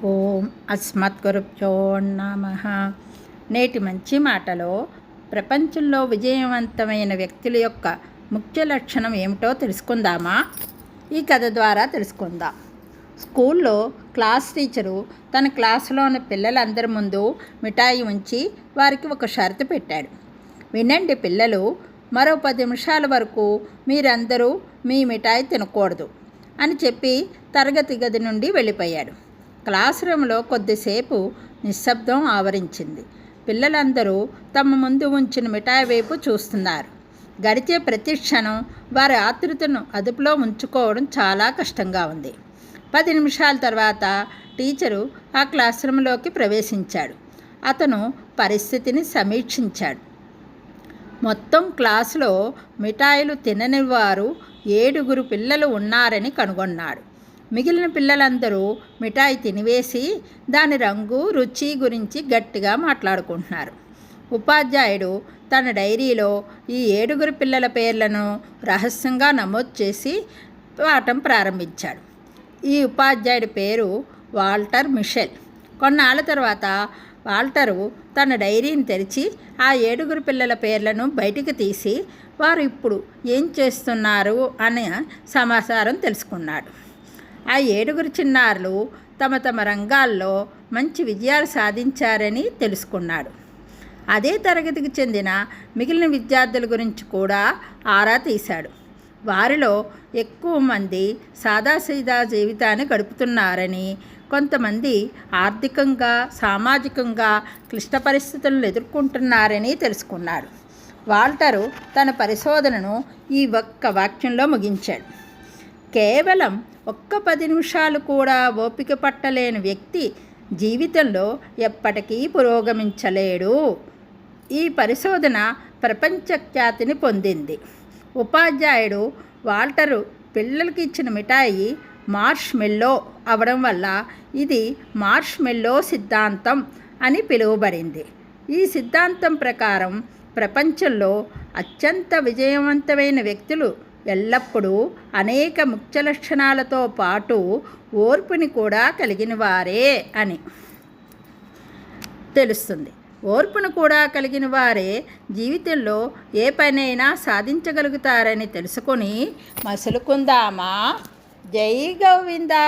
ఓం అస్మద్గురుభ్యో నమః. నేటి మంచి మాటలో ప్రపంచంలో విజయవంతమైన వ్యక్తుల యొక్క ముఖ్య లక్షణం ఏమిటో తెలుసుకుందామా? ఈ కథ ద్వారా తెలుసుకుందాం. స్కూల్లో క్లాస్ టీచరు తన క్లాసులోని పిల్లలందరి ముందు మిఠాయి ఉంచి వారికి ఒక షరతు పెట్టాడు. వినండి పిల్లలు, మరో 10 నిమిషాల వరకు మీరందరూ మీ మిఠాయి తినకూడదు అని చెప్పి తరగతి గది నుండి వెళ్ళిపోయాడు. క్లాస్ రూమ్లో కొద్దిసేపు నిశ్శబ్దం ఆవరించింది. పిల్లలందరూ తమ ముందు ఉంచిన మిఠాయి వైపు చూస్తున్నారు. గడిచే ప్రతి క్షణం వారి ఆతృతను అదుపులో ఉంచుకోవడం చాలా కష్టంగా ఉంది. 10 నిమిషాల తర్వాత టీచరు ఆ క్లాస్ రూమ్లోకి ప్రవేశించాడు. అతను పరిస్థితిని సమీక్షించాడు. మొత్తం క్లాసులో మిఠాయిలు తినని వారు 7 పిల్లలు ఉన్నారని కనుగొన్నాడు. మిగిలిన పిల్లలందరూ మిఠాయి తినివేసి దాని రంగు, రుచి గురించి గట్టిగా మాట్లాడుకుంటున్నారు. ఉపాధ్యాయుడు తన డైరీలో ఈ 7 పిల్లల పేర్లను రహస్యంగా నమోదు చేసి పాఠం ప్రారంభించాడు. ఈ ఉపాధ్యాయుడి పేరు వాల్టర్ మిషెల్. కొన్నాళ్ళ తర్వాత వాల్టరు తన డైరీని తెరిచి ఆ 7 పిల్లల పేర్లను బయటికి తీసి వారు ఇప్పుడు ఏం చేస్తున్నారు అనే సమాచారం తెలుసుకున్నాడు. ఆ 7 చిన్నారులు తమ తమ రంగాల్లో మంచి విజయాలు సాధించారని తెలుసుకున్నాడు. అదే తరగతికి చెందిన మిగిలిన విద్యార్థుల గురించి కూడా ఆరా తీశాడు. వారిలో ఎక్కువ మంది సాదాసీదా జీవితాన్ని గడుపుతున్నారని, కొంతమంది ఆర్థికంగా, సామాజికంగా క్లిష్ట పరిస్థితులను ఎదుర్కొంటున్నారని తెలుసుకున్నాడు. వాల్టరు తన పరిశోధనను ఈ ఒక్క వాక్యంలో ముగించాడు: కేవలం 10 నిమిషాలు కూడా ఓపిక పట్టలేని వ్యక్తి జీవితంలో ఎప్పటికీ పురోగమించలేడు. ఈ పరిశోధన ప్రపంచ ఖ్యాతిని పొందింది. ఉపాధ్యాయుడు వాల్టరు పిల్లలకి ఇచ్చిన మిఠాయి మార్ష్ మెల్లో అవడం వల్ల ఇది మార్ష్ మెల్లో సిద్ధాంతం అని పిలువబడింది. ఈ సిద్ధాంతం ప్రకారం ప్రపంచంలో అత్యంత విజయవంతమైన వ్యక్తులు ఎల్లప్పుడూ అనేక ముఖ్య లక్షణాలతో పాటు ఓర్పుని కూడా కలిగిన వారే అని తెలుస్తుంది. ఓర్పును కూడా కలిగిన వారే జీవితంలో ఏ పనైనా సాధించగలుగుతారని తెలుసుకొని మసులుకుందామా? జై గోవిందా.